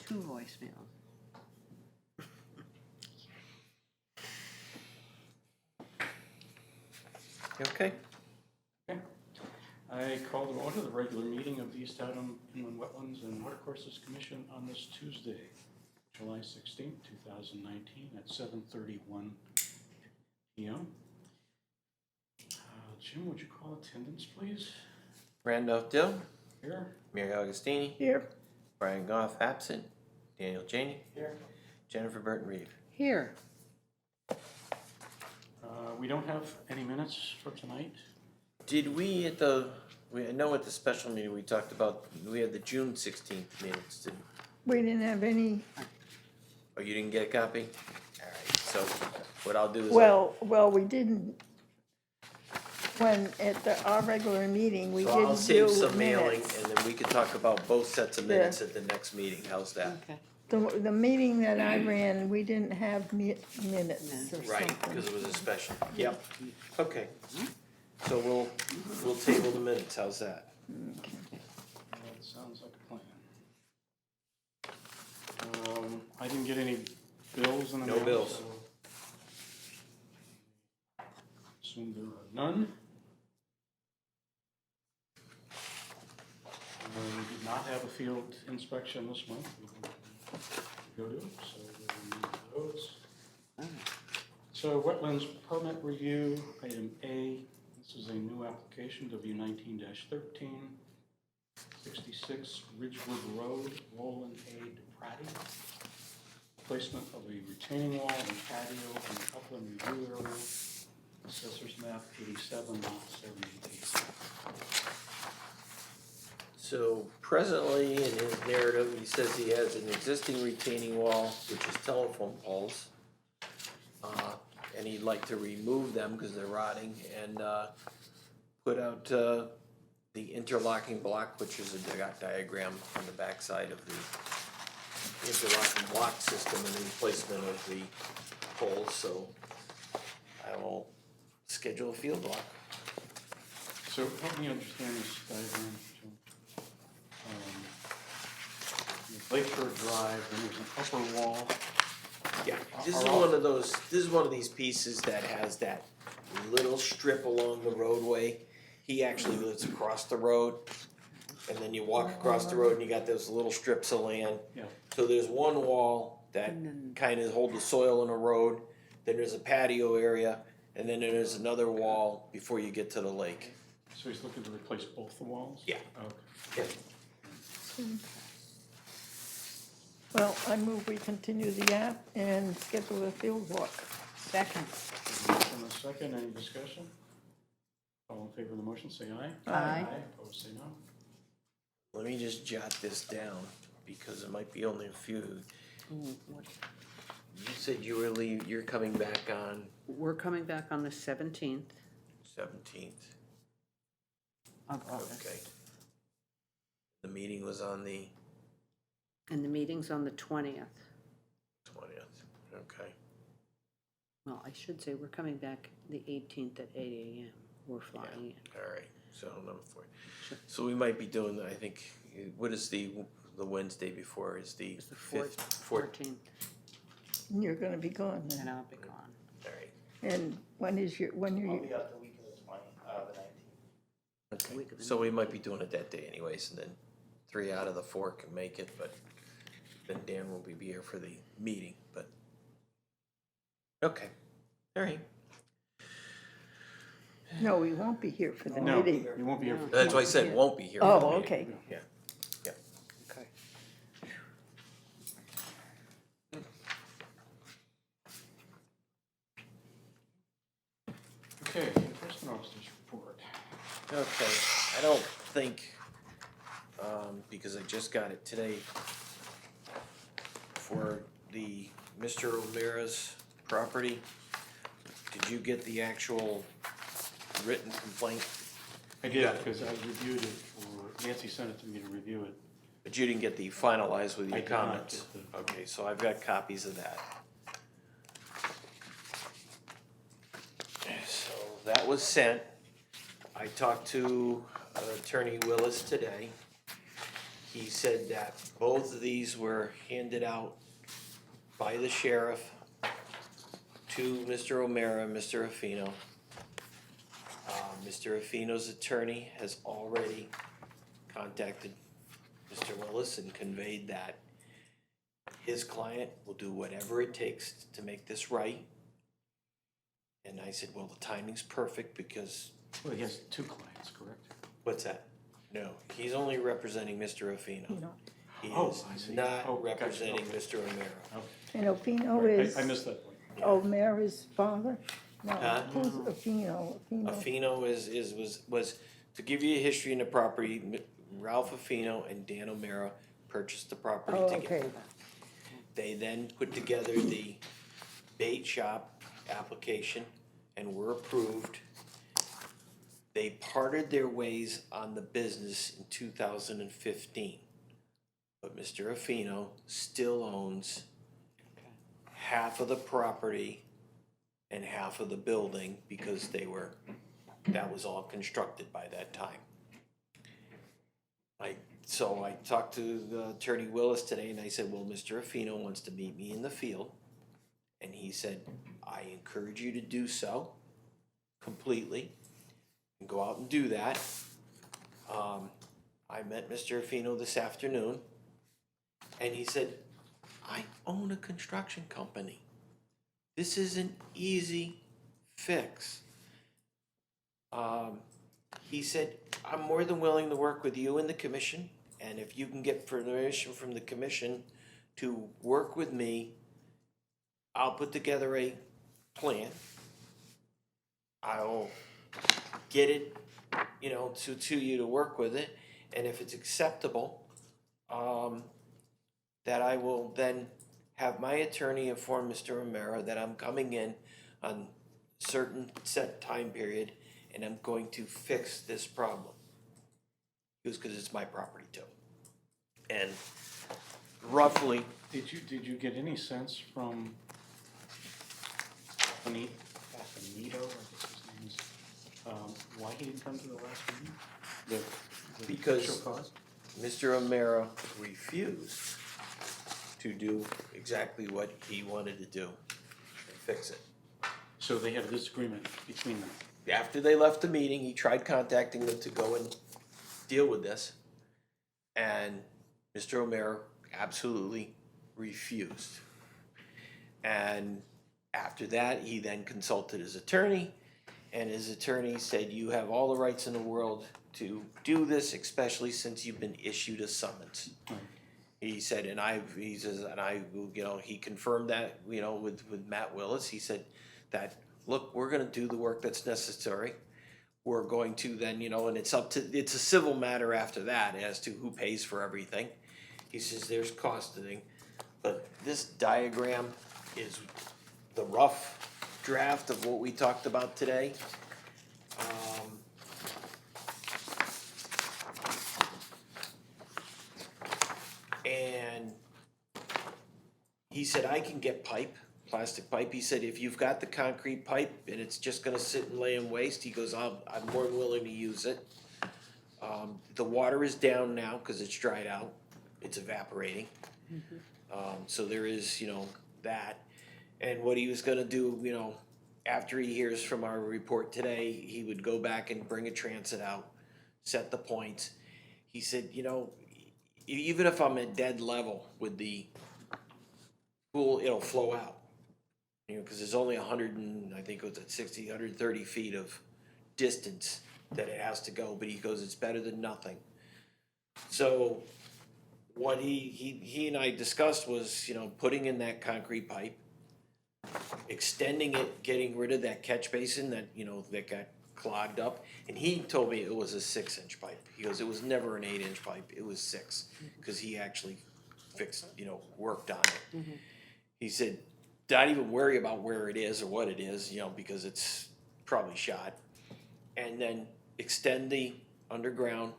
2 voicemails. Okay. Okay. I call to order the regular meeting of the East Haddam Inland Wetlands and Watercourses Commission on this Tuesday, July 16th, 2019 at 7:31 p.m. Jim, would you call attendance, please? Randolph Dill, Here. Mary Augustini, Here. Brian Goff absent, Daniel Janey, Here. Jennifer Burton Reeve. Here. We don't have any minutes for tonight. Did we I know at the special meeting we talked about, we had the June 16th minutes, didn't We didn't have any, oh, you didn't get a copy? All right, so what I'll do is well, we didn't, when at our regular meeting, we so I'll didn't save do some mailing minutes. and then we can talk about both sets of minutes at the next meeting. How's that? Okay. The meeting that I ran, we didn't have minutes or Right, something. because it was a special. Yep. Okay. So we'll table the minutes. How's that? That sounds like a plan. I didn't get any bills in the mail. No bills. So assume there are none. We did not have a field inspection this month. We didn't go to, so we'll move those. So wetlands permit review, item A. This is a new application, W19-13, 66 Ridgewood Road, Roland A. Pratty. Placement of a retaining wall and patio in the upland review area. Assessor's map 87, lot 78. So presently in his narrative, he says he has an existing retaining wall, which is telephone poles. And he'd like to remove them because they're rotting and put out the interlocking block, which is a diagram on the backside of the interlocking block system and the replacement of the poles. So I will schedule a field block. So help me understand this diagram, Jim. Lakeshore Drive, and there's an upper wall. Yeah, this is one of these pieces that has that little strip along the roadway. He actually lives across the road, and then you walk across the road and you got those little strips of land. Yeah. So there's one wall that kind of holds the soil in a road, then there's a patio area, and then there's another wall before you get to the lake. So he's looking to replace both the walls? Yeah. Okay. Yeah. Well, I move we continue the app and schedule a field walk. Second. Motion and a second, any discussion? All in favor of the motion, say aye. Aye. Opposed, say no. Let me just jot this down because it might be only a few. Ooh, what- You said you're coming back on We're coming back on the 17th 17th. of August. Okay. The meeting was on the And the meeting's on the 20th. 20th. Okay. Well, I should say we're coming back the 18th at 8 a.m. We're flying in. All right. So number 4. Sure. So we might be doing. I think. What is the Wednesday before? Is the It's the 5th, 14th, And you're gonna be gone and then. I'll be gone. All right. And when are I'll you, be out the week of the 19th. Okay. Week of the So we might be doing it that day anyways, and then 3 out of the 4 can make it, but then Dan will be here for the meeting. But okay. All right. no, we won't be here for the No, meeting. you won't be here for. That's why I said won't be here. for the Oh, meeting. okay. Yeah. Yeah. Okay. Okay, enforcement officer's report. Okay, I don't think, because I just got it today, for the Mr. O'Meara's property, did you get the actual written complaint? I You did, got it. because I reviewed it for, Nancy sent it to me to review it. But you didn't get the finalized with I your did not comments? get the- Okay, so I've got copies of that. So that was sent. I talked to Attorney Willis today. he said that both of these were handed out by the sheriff to Mr. O'Mara and Mr. Affino. Mr. Affino's attorney has already contacted Mr. Willis and conveyed that his client will do whatever it takes to make this right. And I said, well, the timing's perfect because, Well, he has two clients, correct? what's that? No, he's only representing Mr. Affino. You know, He Oh, is I see. not Oh, gotcha. representing Okay. Mr. O'Mara. and Opino Right, is I missed that point. O'Mara's father? No, Huh? who's Opino? Affino was, to give you a history in the property, Ralph Affino and Dan O'Mara purchased the property Oh, together. okay. They then put together the bait shop application and were approved. They parted their ways on the business in 2015. But Mr. Affino still owns half of the property and half of the building because that was all constructed by that time. So I talked to Attorney Willis today and I said, well, Mr. Affino wants to meet me in the field. And he said, I encourage you to do so completely and go out and do that. I met Mr. Affino this afternoon and he said, I own a construction company. This is an easy fix. He said, I'm more than willing to work with you and the commission, and if you can get permission from the commission to work with me, I'll put together a plan. I'll get it, to you to work with it, and if it's acceptable, that I will then have my attorney inform Mr. O'Mara that I'm coming in on certain set time period and I'm going to fix this problem. Because it's my property too. And roughly, Did you get any sense from Anito, I guess his name is, why he didn't come to the last meeting? The Because- official cause? Mr. O'Mara refused to do exactly what he wanted to do, fix it. So they had a disagreement between them. After they left the meeting, he tried contacting them to go and deal with this. And Mr. O'Mara absolutely refused. And after that, he then consulted his attorney, and his attorney said, you have all the rights in the world to do this, especially since you've been issued a summons. Right. He said, he confirmed that, with Matt Willis. He said that, look, we're gonna do the work that's necessary. We're going to then, and it's a civil matter after that as to who pays for everything. He says there's costing, but this diagram is the rough draft of what we talked about today. And he said, I can get plastic pipe. He said, if you've got the concrete pipe and it's just gonna sit and lay in waste, he goes, I'm more than willing to use it. The water is down now because it's dried out. It's evaporating. So there is, that. And what he was gonna do, after he hears from our report today, he would go back and bring a transit out, set the points. He said, even if I'm at dead level with the pool, it'll flow out. Because there's only 130 feet of distance that it has to go, but he goes, it's better than nothing. So what he and I discussed was, putting in that concrete pipe, extending it, getting rid of that catch basin that, that got clogged up. And he told me it was a 6-inch pipe. He goes, it was never an 8-inch pipe, it was 6, because he actually fixed, worked on it. He said, not even worry about where it is or what it is, because it's probably shot. And then extend the underground,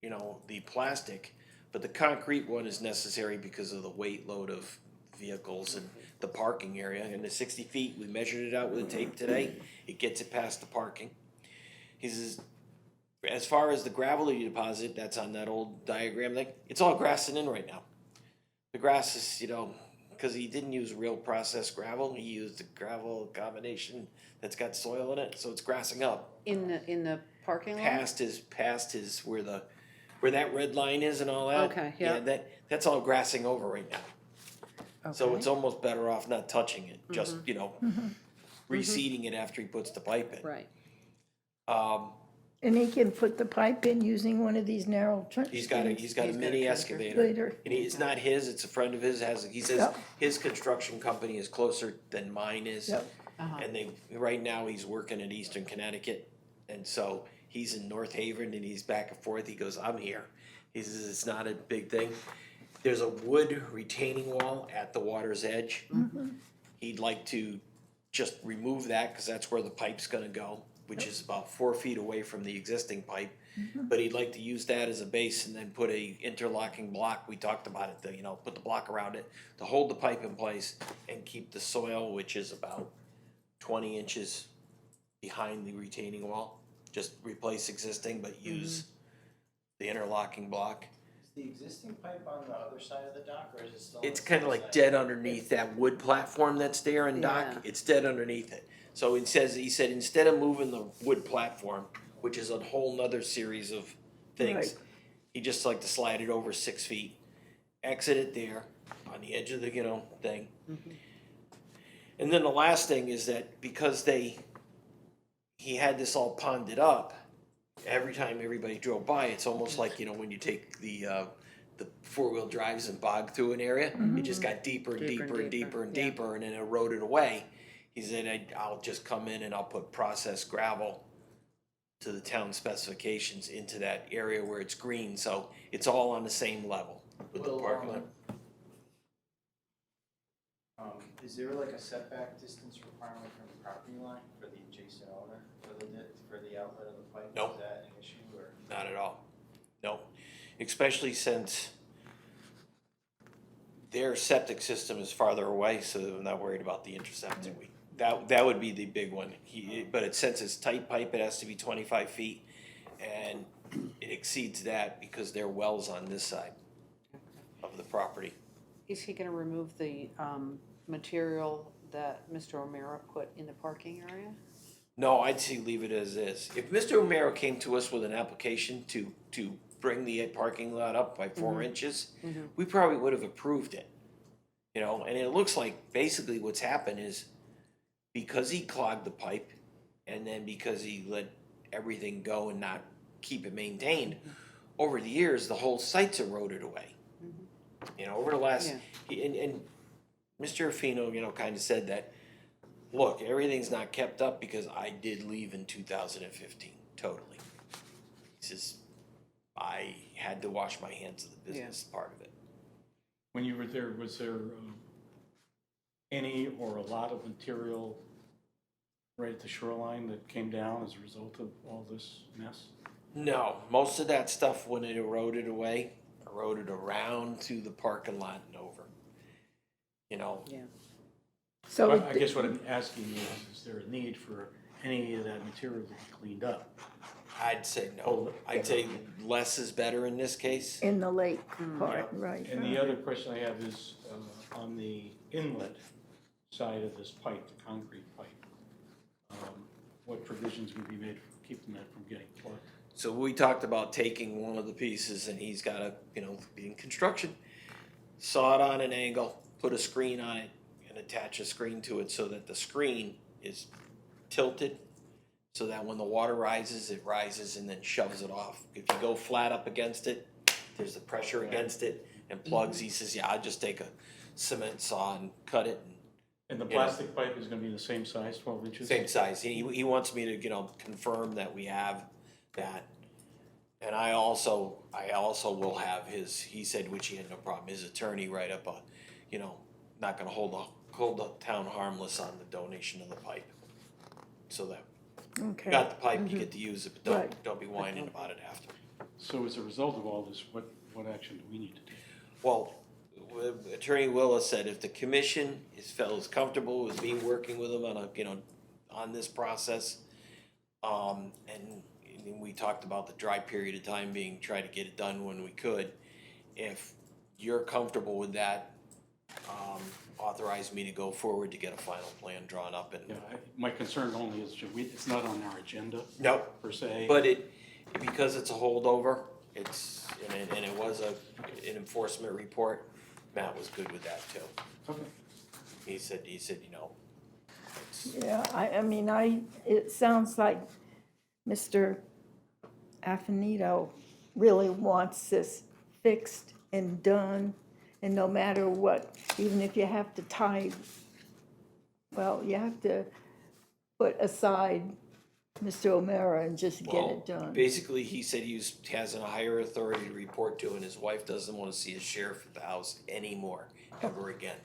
the plastic, but the concrete one is necessary because of the weight load of vehicles and the parking area. And the 60 feet, we measured it out with a tape today, it gets it past the parking. He says, as far as the gravel you deposit, that's on that old diagram thing, it's all grassing in right now. The grass is, you know, because he didn't use real processed gravel, he used a gravel combination that's got soil in it, so it's grassing up. In the parking lot? Past his, where that red line is and all that. Okay, yeah. That's all grassing over right now. So Okay. it's almost better off not touching it, just, you know, reseeding it after he puts the pipe in. Right, And he can put the pipe in using one of these narrow trench He's got a He's mini got a trencher. excavator. later. And it's not his, it's a friend of his, he says Yep. his construction company is closer than mine is. Yep. uh-huh, And right now he's working in Eastern Connecticut, and so he's in North Haven and he's back and forth, he goes, I'm here. He says, it's not a big thing. There's a wood retaining wall at the water's edge. He'd like to just remove that, cause that's where the pipe's gonna go, which is about 4 feet away from the existing pipe. But he'd like to use that as a base and then put a interlocking block, we talked about it, you know, put the block around it to hold the pipe in place and keep the soil, which is about 20 inches behind the retaining wall. Just replace existing, but use the interlocking block. Is the existing pipe on the other side of the dock, or is it still? It's kind of like dead underneath that wood platform that's there in dock. Yeah. It's dead underneath it. So he said instead of moving the wood platform, which is a whole nother series of things, Right. he just like to slide it over 6 feet, exit it there on the edge of the, you know, thing. And then the last thing is that because he had this all ponded up, every time everybody drove by, it's almost like, you know, when you take the 4-wheel drives and bog through an area, it just got deeper and deeper and deeper and yeah. deeper and then eroded away. He said, I'll just come in and I'll put processed gravel to the town specifications into that area where it's green, so it's all on the same level with the parking lot. Is there like a setback distance requirement from the property line for the adjacent owner for the outlet of the pipe? No. Is that an issue, or? Not at all. No, especially since their septic system is farther away, so I'm not worried about the intercepting. That would be the big one. But since it's tight pipe, it has to be 25 feet, and it exceeds that because their well's on this side of the property. is he gonna remove the, material that Mr. O'Meara put in the parking area? No, I'd say leave it as is. If Mr. Romero came to us with an application to bring the parking lot up by 4 inches, we probably would have approved it. You know, and it looks like basically what's happened is because he clogged the pipe and then because he let everything go and not keep it maintained, over the years, the whole site's eroded away. You know, over the last, and Mr. Ruffino, you know, kind of said that, look, everything's not kept up because I did leave in 2015, totally. He says, I had to wash my hands of the business part of it. When you were there, was there any or a lot of material right at the shoreline that came down as a result of all this mess? No, most of that stuff, when it eroded away, eroded around to the parking lot and over. You know, Yeah. So I guess what I'm asking is there a need for any of that material to be cleaned up? I'd say no. I'd say less is better in this case. in the lake part, Yep. right. And the other question I have is on the inlet side of this pipe, the concrete pipe, what provisions would be made for keeping that from getting plugged? So we talked about taking one of the pieces and he's gotta, you know, be in construction, saw it on an angle, put a screen on it and attach a screen to it so that the screen is tilted so that when the water rises, it rises and then shoves it off. If you go flat up against it, there's the pressure against it and plugs. He says, yeah, I'll just take a cement saw and cut it. And the You know. plastic pipe is gonna be the same size, 12 inches? Same size. He wants me to, you know, confirm that we have that. And I also will have he said, which he had no problem, his attorney write up a, you know, not gonna hold the town harmless on the donation of the pipe. So that, you Okay, got the pipe, you get to use it, but Right. don't be whining about it after. So as a result of all this, what action do we need to take? Well, Attorney Willis said if the commission feels comfortable with me working with him on on this process, and we talked about the dry period of time being, try to get it done when we could. If you're comfortable with that, authorize me to go forward to get a final plan drawn up and. Yeah, my concern only is it's not on our agenda Nope, per se. but because it's a holdover, and it was an enforcement report, Matt was good with that too. Okay. He said, you know, it's, Yeah, I mean, it sounds like Mr. Affinito really wants this fixed and done, and no matter what, even if you have to you have to put aside Mr. O'Mara and just get well, it done. basically, he said has a higher authority to report to, and his wife doesn't wanna see a sheriff at the house anymore, ever again.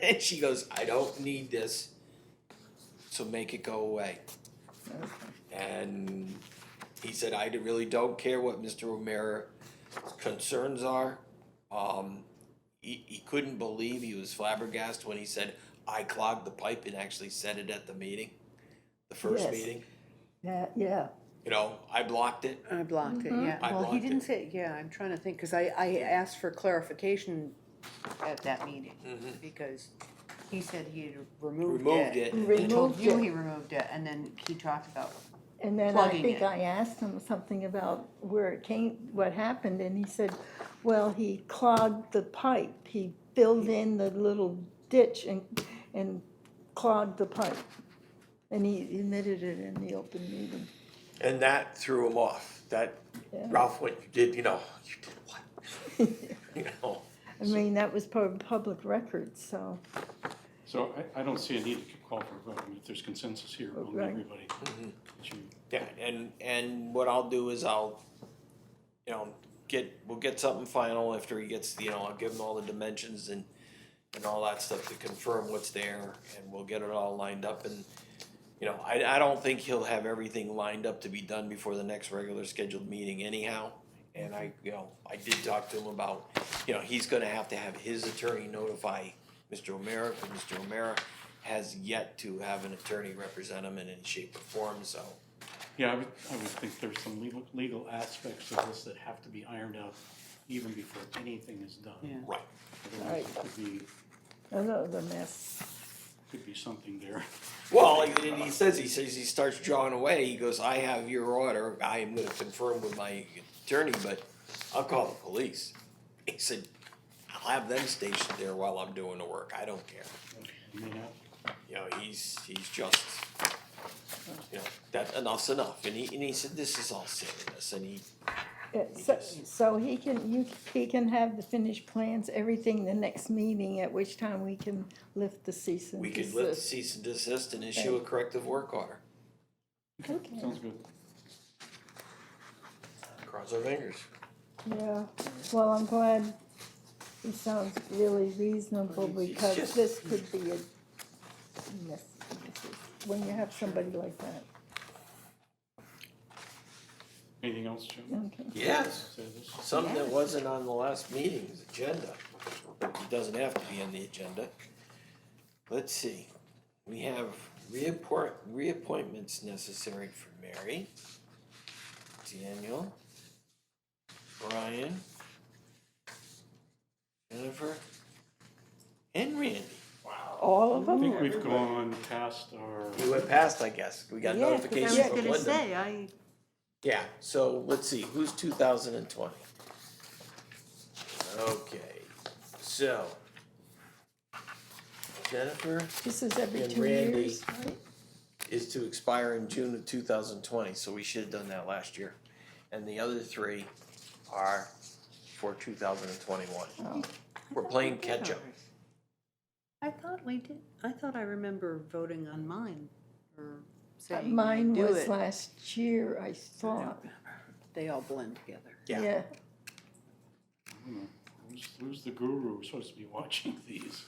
And she goes, I don't need this, so make it go away. Okay. And he said, I really don't care what Mr. O'Mara's concerns are. He couldn't believe, he was flabbergasted when he said, I clogged the pipe, and actually said it at the meeting, the first Yes. meeting. Yeah, You know, I blocked it. I blocked it, yeah. I Well, he blocked didn't it. say, yeah, I'm trying to think, cause I asked for clarification at that meeting, because he said he had removed Removed it. it. He told Removed you it. he removed it, and then he talked about, and then I Plugging think it. I asked him something about where it came, what happened, and he said, well, he clogged the pipe. He filled in the little ditch and clogged the pipe. And he admitted it in the open meeting. And that threw him off. That, Yeah. Ralph, what you did what? You know, I mean, that was part of public record, so, So I don't see a need to call for a vote. I mean, if there's consensus here among Right. everybody. that you- yeah, and what I'll do is I'll, you know, we'll get something final after he gets, you know, I'll give him all the dimensions and all that stuff to confirm what's there, and we'll get it all lined up, and, you know, I don't think he'll have everything lined up to be done before the next regular scheduled meeting anyhow. And I did talk to him about, you know, he's gonna have to have his attorney notify Mr. O'Mara, because Mr. O'Mara has yet to have an attorney represent him in any shape or form, so. Yeah, I would think there's some legal aspects of this that have to be ironed out even before anything is done. yeah. Right. Otherwise, it another mess. could be something there. Well, and he says he starts drawing away, he goes, I have your order, I am gonna confirm with my attorney, but I'll call the police. He said, I'll have them stationed there while I'm doing the work, I don't care. You may not. You know, he's just, you know, that enough's enough, and he said, this is all silliness, and he, Yeah, so he can have the finished plans, everything, the next meeting, at which time we can lift the cease and we could desist. lift cease and desist and issue a corrective work order. Okay. Sounds good. Cross our fingers. Yeah, well, I'm glad he sounds really reasonable, He's because just- this could be a mess, when you have somebody like that. Anything else, Jim? Okay. Yes. Say this? Something that wasn't on the last meeting's agenda, it doesn't have to be on the agenda. Let's see, we have reappointments necessary for Mary, Daniel, Brian, Jennifer, and Randy. All of I them? think we've gone past our, We went past, I guess, we got notification from Linda. Yeah, so let's see, who's 2020? Okay, so Jennifer This is every And 2 Randy. years, right? is to expire in June of 2020, so we should have done that last year. And the other three are for 2021. Oh. We're playing catch up. I thought we did, I thought I remember voting on mine, or saying Mine do was it. last year, I thought, They all blend together. Yeah. yeah. I don't know, who's the guru supposed to be watching these?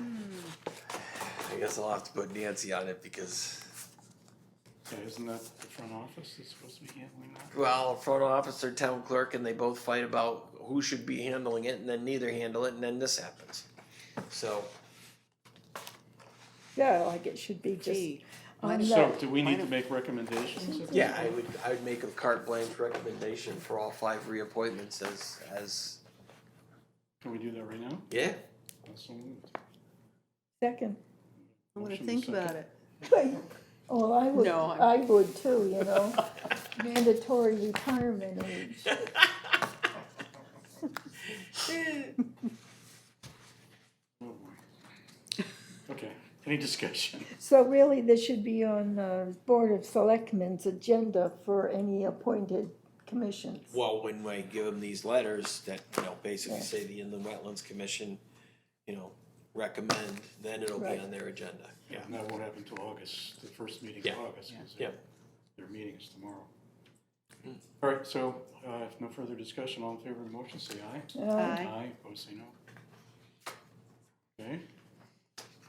I guess I'll have to put Nancy on it because, Yeah, isn't that the front office that's supposed to be handling that? well, front office or town clerk, and they both fight about who should be handling it, and then neither handle it, and then this happens. So, Yeah, like it should be just Gee, Might on have- So that. do we need to make recommendations? Yeah, I would make a carte blanche recommendation for all 5 reappointments as, Can we do that right now? yeah. So moved. Second. I'm gonna Motion think second. about it. Well, I would, No, I'm- I would too, you know, mandatory retirement age. Oh, boy. Okay, any discussion? So really, this should be on Board of Selectmen's agenda for any appointed commissions. Well, when I give them these letters that, basically Yeah. say the Inland Wetlands Commission, recommend, then it'll be Right. on their agenda. Yeah. And that won't happen until August, the first meeting Yeah. in August, because Yeah. their meeting is tomorrow. Mm. All right, so if no further discussion, all in favor of the motion, say aye. Aye. Aye, opposed, say no. Okay.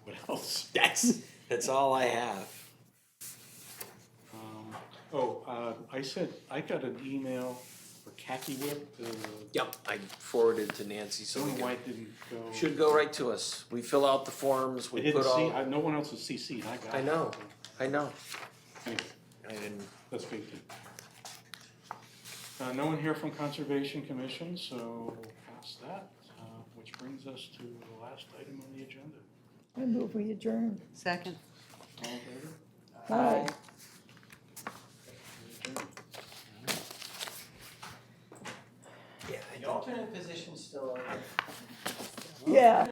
What else? That's all I have. I got an email for Khaki Whip, Yep, I forwarded to Nancy, so don't we know why can, it didn't go. should go right to us. We fill out the forms, I we didn't put see, all, no one else was CC'd, I got it. I know. I know. Anyway, I didn't, that's big too. No one here from Conservation Commission, so we'll pass that, which brings us to the last item on the agenda. I move we adjourn. Second. All in favor? Aye. We adjourn. yeah, The alternate position's still open. Yeah.